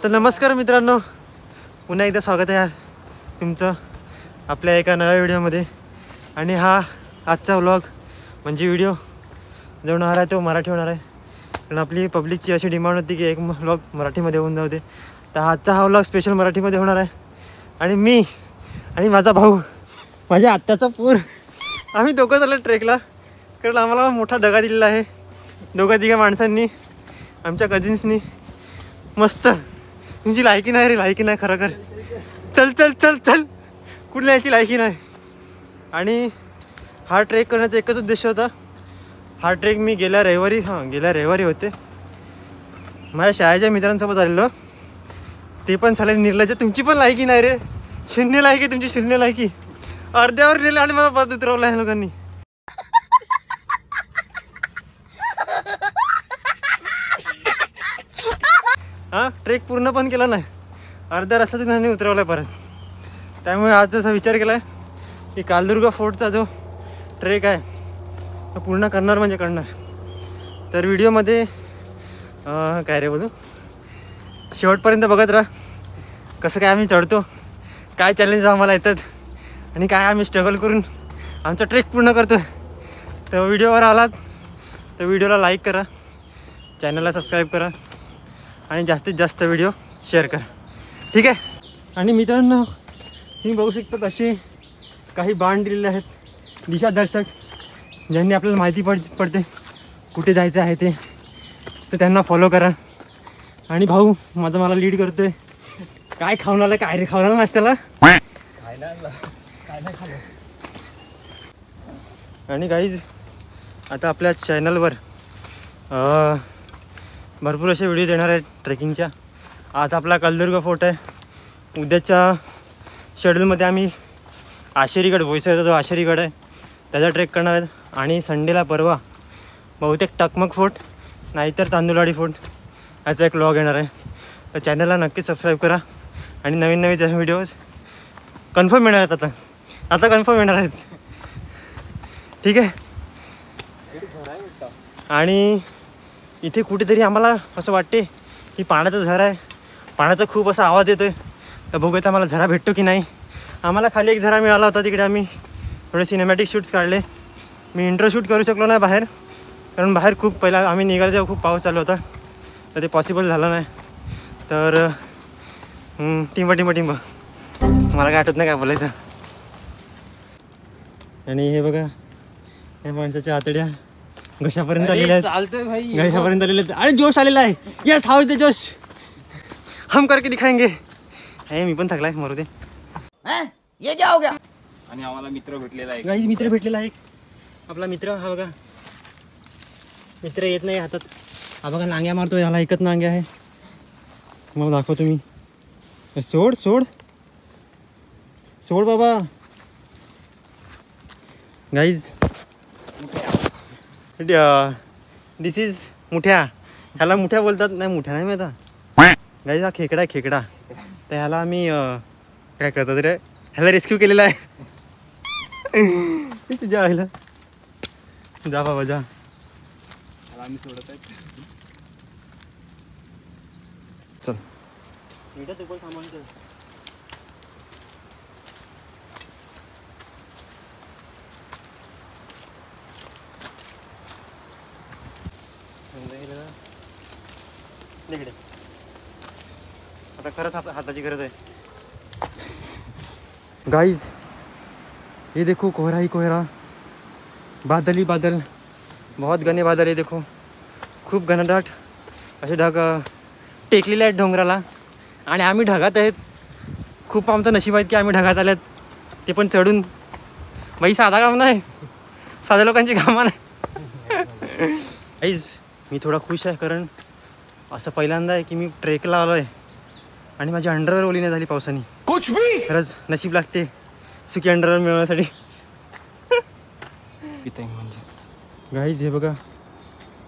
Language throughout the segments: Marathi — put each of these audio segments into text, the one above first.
तर नमस्कार मित्रांनो, पुन्हा एकदा स्वागत आहे तुमचं आपल्या एका नव्या व्हिडिओमध्ये. आणि हा आजचा व्लॉग म्हणजे व्हिडिओ जो होणार आहे तो मराठी होणार आहे, कारण आपली पब्लिकची अशी डिमांड होती की एक व्लॉग मराठीमध्ये होऊन जाऊ दे. तर आजचा हा व्लॉग स्पेशल मराठीमध्ये होणार आहे. आणि मी आणि माझा भाऊ, माझ्या आत्याचा पोर, आम्ही दोघं चाललो ट्रेकला, कारण आम्हाला मोठा दगा दिलेला आहे दोघा तिघा माणसांनी, आमच्या कझिन्सनी. मस्त तुमची लायकी नाही रे, लायकी नाही खरं. चल चल चल चल, कुठल्या याची लायकी नाही. आणि हा ट्रेक करण्याचा एकच उद्देश होता. हा ट्रेक मी गेल्या रविवारी होते माझ्या शाळेच्या मित्रांसोबत आलेलो. ते पण झाले निर्लज्ज. तुमची पण लायकी नाही रे, शून्य लायकी, तुमची शून्य लायकी. अर्ध्यावर नेलं आणि मला परत उतरवलं आहे लोकांनी. हा ट्रेक पूर्ण पण केला नाही, अर्ध्या रस्त्यातून त्यांनी उतरवलं आहे परत. त्यामुळे आज असा विचार केला आहे की कालदुर्गा फोर्टचा जो ट्रेक आहे तो पूर्ण करणार म्हणजे करणार. तर व्हिडिओमध्ये काय रे बोलू, शेवटपर्यंत बघत राहा. कसं काय आम्ही चढतो, काय चॅलेंज आम्हाला येतात आणि काय आम्ही स्ट्रगल करून आमचा ट्रेक पूर्ण करतो. तर व्हिडिओवर आलात तर व्हिडिओला लाईक करा, चॅनलला सबस्क्राईब करा आणि जास्तीत जास्त व्हिडिओ शेअर करा, ठीक आहे. आणि मित्रांनो, तुम्ही बघू शकतात असे काही बाण दिलेले आहेत, दिशादर्शक, ज्यांनी आपल्याला माहिती पडते कुठे जायचं आहे ते. तर त्यांना फॉलो करा. आणि भाऊ माझा मला लीड करतोय. काय खाऊन आलं, काय रे खाऊन आलं नाश्त्याला? आणि गाईज, आता आपल्या चॅनलवर भरपूर असे व्हिडिओज येणार आहेत ट्रेकिंगच्या. आज आपला कालदुर्गा फोर्ट आहे. उद्याच्या शेड्यूलमध्ये आम्ही आशेरीगड, भोईसरचा जो आशेरीगड आहे त्याचा ट्रेक करणार आहेत. आणि संडेला परवा बहुतेक टकमक फोर्ट नाहीतर तांदुळवाडी फोर्ट याचा एक व्लॉग येणार आहे. तर चॅनलला नक्कीच सबस्क्राईब करा. आणि नवीन नवीन व्हिडिओज कन्फर्म येणार आहेत. आता कन्फर्म येणार आहेत, ठीक आहे. आणि इथे कुठेतरी आम्हाला असं वाटते की पाण्याचा झरा आहे, पाण्याचा खूप असा आवाज येतो आहे. तर बघूयात आम्हाला झरा भेटतो की नाही. आम्हाला खाली एक झरा मिळाला होता, तिकडे आम्ही थोडे सिनेमॅटिक शूट्स काढले. मी इंट्रो शूट करू शकलो नाही बाहेर, कारण बाहेर खूप पहिला आम्ही निघालो तेव्हा खूप पाऊस चालू होता, तर ते पॉसिबल झालं नाही. तर टिंब मला काय आठवत नाही काय बोलायचं. आणि हे बघा, या माणसाच्या आतड्या घशापर्यंत आलेल्या आहेत, घशापर्यंत आलेले आहेत. आणि जोश आलेला आहे. यस, हाऊ इज द जोश, हम करके दिखाएंगे. हे मी पण थकलाय, मरू दे. ये क्या हो गया. आणि आम्हाला मित्र भेटलेला आहे, गाईज मित्र भेटलेला आहे आपला मित्र. हा बघा, मित्र येत नाही हातात. हा बघा नांग्या मारतो, ह्याला एकच नांग्या आहे. मग दाखवतो मी. सोड सोड सोड बाबा. गाईज, दिस इज मुठ्या. ह्याला मुठ्या बोलतात. नाही, मुठ्या नाही मी आता. गाईज, हा खेकडा आहे, खेकडा. तर ह्याला आम्ही काय करतात रे, ह्याला रेस्क्यू केलेला आहे. तुझ्या आईला जा बाबा जा. आम्ही सोडत आहे. चल तू पण सामान चल. इकडे आता खरंच हाताची गरज आहे. गाइज, ये देखो, कोहरा ही कोहरा, बादल ही बादल, बहुत घने बादल आहे. देखो, खूप घनदाट असे ढग टेकलेले आहेत डोंगराला. आणि आम्ही ढगात आहेत. खूप आमचं नशीब आहे की आम्ही ढगात आल्यात, ते पण चढून. बाई साधा काम नाही, साध्या लोकांची कामं नाही. गाईज, मी थोडा खुश आहे, कारण असं पहिल्यांदा आहे की मी ट्रेकला आलो आहे आणि माझी अंडरवेअर ओली नाही झाली पावसाने. कुछ भी खरंच नशीब लागते सुकी अंडरवेअर मिळवण्यासाठी. गाईज, हे बघा,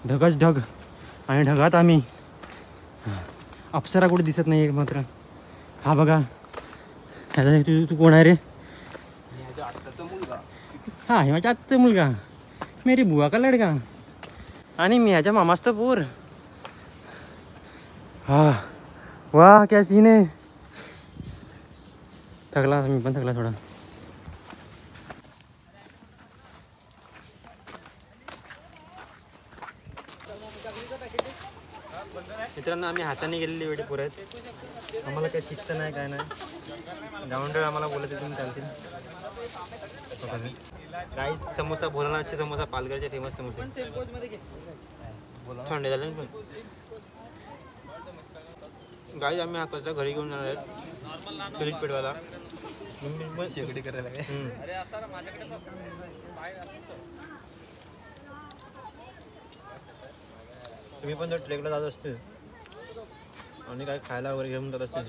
ढगच ढग. आणि ढगात आम्ही, अप्सरा कुठे दिसत नाही मात्र. हा बघा, ह्याचा तू कोण आहे रे? हा, हे माझ्या आत्याचा मुलगा, मेरी बुवा का लडका. आणि मी ह्याच्या मामाचं पोर. हा वाह क्या सीन आहे. थकला मी पण थकला थोडा. मित्रांनो आम्ही हाताने गेलेली वेळी पुरं आहेत. आम्हाला काही शिस्त नाही काय नाही. गावंडळ आम्हाला बोलत तुम्ही चालतील. राईस समोसा भोलानाथचे समोसा पालघरचे फेमस समोसे. थंड झाले पण गाईज आम्ही हा कसा घरी घेऊन जाणार आहेत पीठ पेटवायला. शेगडी करायला काय. तुम्ही पण जर ट्रेकला जात असते आणि काय खायला वगैरे घेऊन जात असते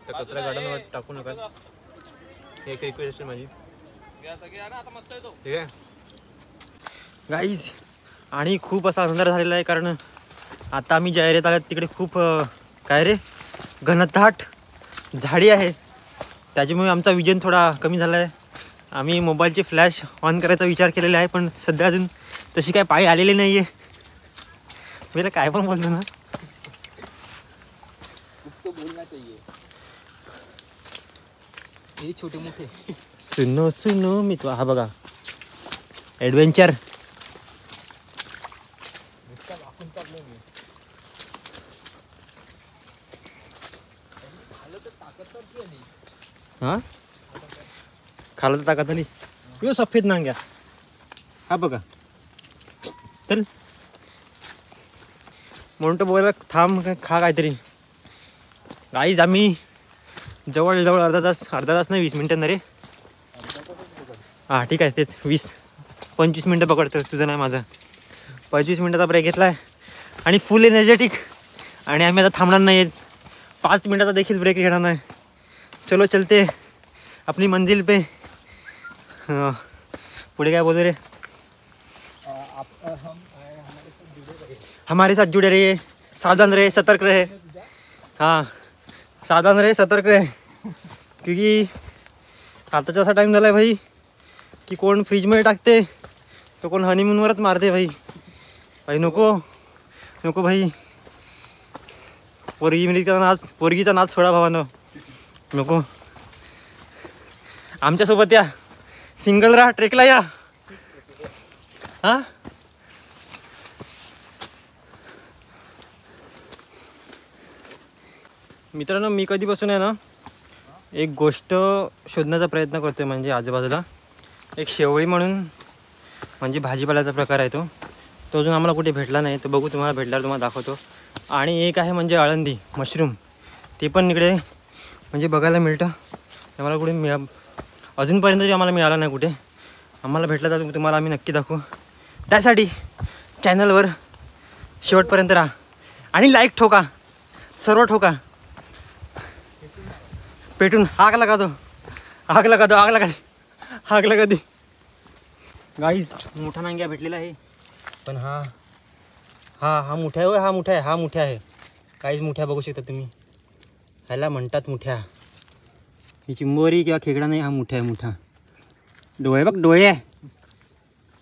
तर कचरा गार्डनवर टाकू नका. एक रिक्वेस्ट आहे माझी. ठीक आहे गाईज. आणि खूप असा अंधार झालेला आहे कारण आता आम्ही ज्या एरियात आल्यात तिकडे खूप काय रे घनदाट झाडी आहे. त्याच्यामुळे आमचा विजन थोडा कमी झाला आहे. आम्ही मोबाईलचे फ्लॅश ऑन करायचा विचार केलेला आहे पण सध्या अजून तशी काय पाळी आलेली नाही आहे. मेरा काय पण बोलतो ना. छोटे मोठे सुनो सुनो मी तो. हा बघा ॲडव्हेंचर. हा खाला तर ताकद आली. यो सफेद नांग्या. हा बघा चल म्हणतो बोला थांब खा काहीतरी. गाईज आम्ही जवळजवळ अर्धा तास नाही 20 मिनटं ना रे. हां ठीक आहे तेच 20-25 मिनटं पकडतो तुझं नाही माझं. 25 मिनटाचा ब्रेक घेतला आहे आणि फुल एनर्जेटिक. आणि आम्ही आता थांबणार नाही आहेत. 5 मिनटाचा देखील ब्रेक घेणार नाही. चलो चलते अपनी मंजिल पे. पुढे काय बोलतो रे. हमारे साथ जुड़े रहिए. सावधान रहे सतर्क रहे. हाँ सावधान रहे सतर्क रहे. क्योंकि आताचा असा टाईम झाला आहे भाई की कोण फ्रीजमध्ये टाकते तर कोण हनीमूनवरच मारते भाई. भाई नको नको भाई. पोरगीचा नाच सोडा भावानं. नको. आमच्यासोबत या. सिंगल राहा ट्रेकला या. हां मित्रांनो मी कधीपासून आहे ना एक गोष्ट शोधण्याचा प्रयत्न करतो आहे. म्हणजे आजूबाजूला एक शेवळी म्हणून म्हणजे भाजीपाल्याचा प्रकार आहे तो अजून आम्हाला कुठे भेटला नाही. तर बघू तुम्हाला भेटल्यावर तुम्हाला दाखवतो. आणि एक आहे म्हणजे आळंदी मशरूम. ते पण इकडे म्हणजे बघायला मिळतं. आम्हाला कुठे अजूनपर्यंत तरी आम्हाला मिळालं नाही कुठे. आम्हाला भेटलं तर तुम्हाला आम्ही नक्की दाखवू. त्यासाठी चॅनलवर शेवटपर्यंत राहा आणि लाईक ठोका. सर्व ठोका. पेटून आग लगा दो. आग लगा दो. आग लगा दे. आग लगा दे. गाईज मोठा नांग्या भेटलेला आहे पण हा हा हा मोठा आहे. हा मोठा आहे. हा मोठा आहे. काहीच मोठ्या बघू शकता तुम्ही. ह्याला म्हणतात मोठ्या. ही चिंबोरी किंवा खेकडा नाही. हा मोठा आहे. मोठा डोळे बघ डोळे आहे.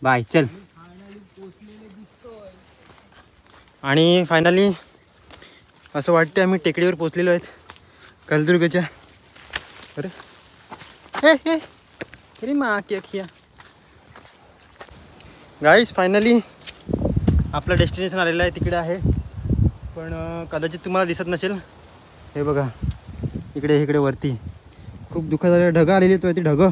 बाय चल. आणि फायनली असं वाटतं आम्ही टेकडीवर पोचलेलो आहेत कलदुर्गच्या. अरे हे हे अरे मा किया गाईज फायनली आपलं डेस्टिनेशन आलेलं आहे. तिकडे आहे पण कदाचित तुम्हाला दिसत नसेल. हे बघा इकडे वरती खूप दुःख झालेलं. ढगं आलेली आहेत ती ढगं.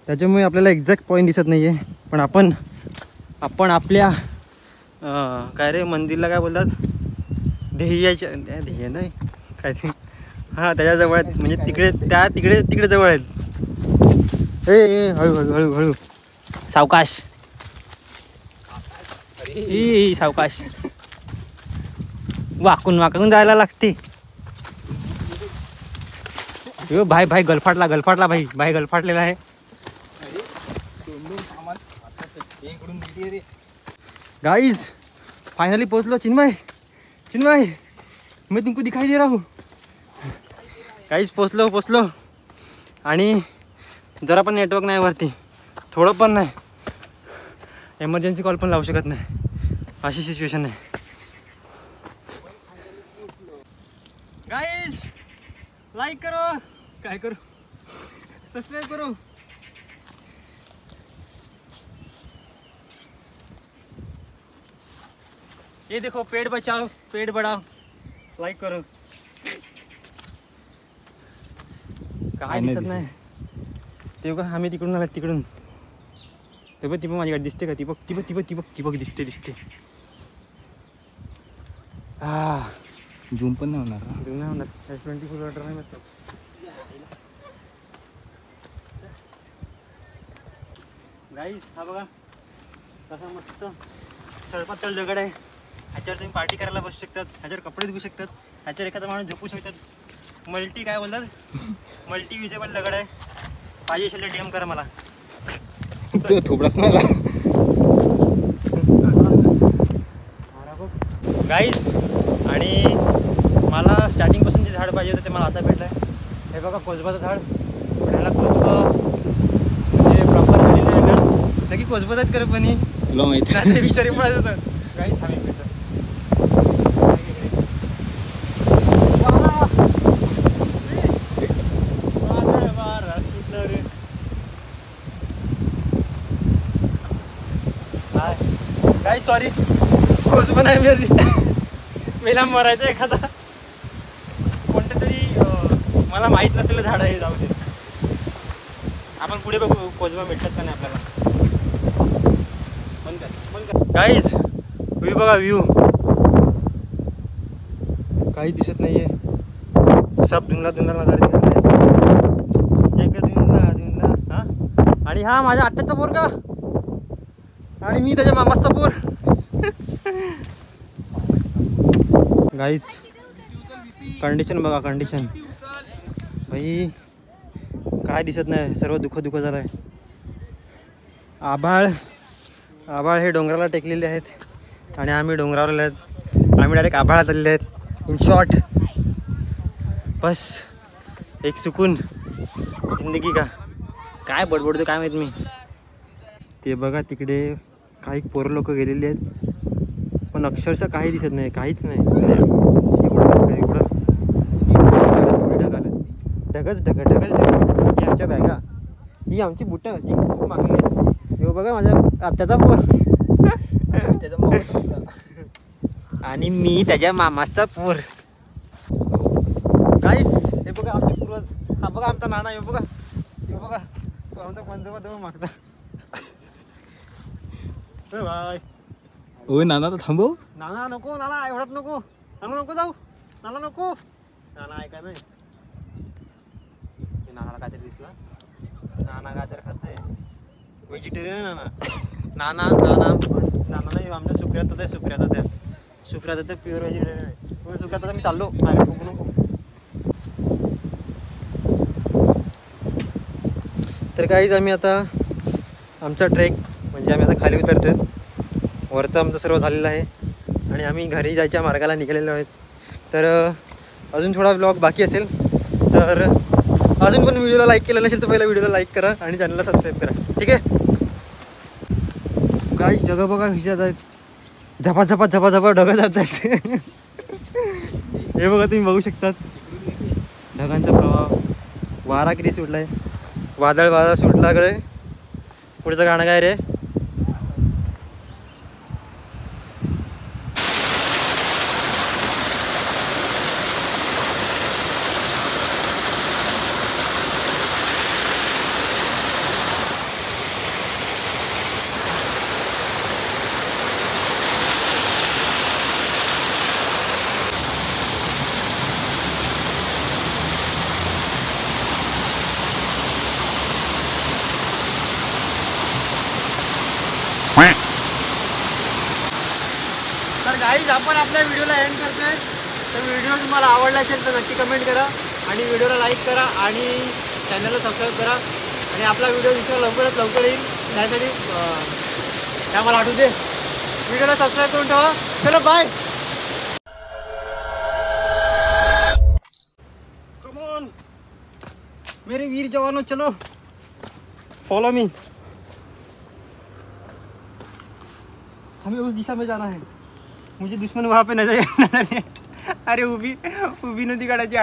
त्याच्यामुळे आपल्याला एक्झॅक्ट पॉईंट दिसत नाही आहे. पण आपण आपल्या काय रे मंदिरला काय बोलतात ध्येयाच्या ध्येय नाही काय ते हां त्याच्याजवळ आहेत. म्हणजे तिकडे जवळ आहेत. ए हळू हळू हळू हळू सावकाश. सावकाश. वाकून जायला लागते. यो भाई गलफाटला भाई गलफाटलेला आहे. Guys finally पहुंचलो. चिन्मय मैं तुमको दिखाई दे रहा हूँ. गाइस पोचलो आणि जरा पण नेटवर्क नाही वरती. थोडं पण नाही. एमर्जन्सी कॉल पण लावू शकत नाही. अशी सिच्युएशन आहे. गाइस लाइक करो, काय करो, सब्सक्राइब करो. ये देखो पेड़ बचाओ पेड़ बढ़ाओ, लाइक करो. काय दिसत नाही ते बघा, आम्ही तिकडून आला तिकडून. ते बघ ती बघ माझी गाडी दिसते का, ती बघ ती बघ ती बघ ती बघ ती बघ दिसते दिसते. हा झूम पण नाही होणार ना. जुना होणार S24 ऑर्डर नाही मस्त. गाईज हा बघा कसा मस्त सडपातळ दगड आहे. ह्याच्यावर तुम्ही पार्टी करायला बसू शकतात, ह्याच्यावर कपडे धुवू शकतात, ह्याच्यावर एखादा माणूस झोपू शकतात. मल्टी काय बोलतात, मल्टी युजेबल दगड आहे. पाहिजे असेल DM करा मला. थोडंच नाही गाईज आणि मला स्टार्टिंगपासून जे झाड पाहिजे होतं ते मला आता भेटलं आहे. हे बघा कोसबाचं झाड. ह्याला कोसबा म्हणजे प्रॉपर झालेलं आहे ना, नक्की कोसबत आहेत खरं पण तुला माहिती ते विचारी पडायचं होतं. गाईज थांबी भेटतं. काय सॉरी कोसबा नाही मिळाली. मेला मरायचं एखादा कोणतं तरी मला माहीत नसलेलं झाड आहे. जाऊ दे आपण पुढे बघू कोसबा भेटतात का नाही आपल्याला. गाईज व्ह्यू बघा व्ह्यू, काही दिसत नाहीये. सब धुंदला धुंदला नजारा दिसत आहे. धुंदला धुंदला. हा आणि हा माझ्या आत्याचा पोरगा आणि मी त्याच्या मामाचा पोर. गाईज कंडिशन बघा कंडिशन भाई, काय दिसत नाही, सर्व दुःख दुःख झालं आहे. आभाळ आभाळ हे डोंगराला टेकलेले आहेत आणि आम्ही डोंगरावर आले आहेत. आम्ही डायरेक्ट आभाळात आलेले आहेत. इन शॉर्ट बस एक सुकून जिंदगी का. काय बडबडतो काय माहीत मी. ते बघा तिकडे काही पोरं लोक गेलेली आहेत पण अक्षरशः काही दिसत नाही, काहीच नाही. एवढं एवढं ढग आलं, ढगच ढग ढगच ढग. ही आमच्या बॅगा, ही आमची बुटं जी खूप मागली आहेत. हे बघा माझ्या आत्याचा पोर आणि मी त्याच्या मामाचा पोर. काहीच हे बघा आमचे पूर्वज. हा बघा आमचा नाना, हे बघा हे बघा तो आमचा पंजोबा तो मागचा. बाय ओ नाना तर थांबव. नाना नको, नाना एवढ्यात नको, नाना नको जाऊ, नाना नको. नाना ऐका नाही, नानाला काहीतरी दिसला. नाना काहीतरी खातंय, व्हेजिटेरियन नाना. नाना नाना नाना नाही आमच्या सुक्रियात आहे. सुक्रियात आहे प्युअर व्हेजिटेरियन आहे. तुम्ही सुक्रियात मी चाललो मागे बघू नको. तर काहीच आम्ही आता आमचा ट्रेक म्हणजे आम्ही आता खाली उतरतोय. वरचं आमचं सर्व झालेलं आहे आणि आम्ही घरी जायच्या मार्गाला निघालेलो आहेत. तर अजून थोडा व्लॉग बाकी असेल, तर अजून पण व्हिडिओला लाईक केलं नसेल तर पहिला व्हिडिओला लाईक करा आणि चॅनलला सबस्क्राईब करा. ठीक आहे. काही ढगं बघा भिजत आहेत, झपाझपा झपाझपा ढगं जात आहेत. हे बघा तुम्ही बघू शकतात ढगांचा प्रवाह. वारा किती सुटला आहे, वादळ सुटला कडे. पुढचं गाणं काय रे. तर गाईज आपण आपल्या व्हिडिओला एंड करतोय. तर व्हिडिओ तुम्हाला आवडला असेल तर नक्की कमेंट करा आणि व्हिडिओला लाईक करा आणि चॅनलला सबस्क्राईब करा. आणि आपला व्हिडिओ दिसला लवकरात लवकर येईल त्यासाठी त्या मला आठवू दे. व्हिडिओला सबस्क्राईब करून ठेवा. चलो बाय. कम ऑन मेरे वीर जवानों, चलो फॉलो मी. हमें उस दिशा में जाना है. मुझे दुश्मन वहाँ पे नजर अरे उभी उभी नव्हती काढायची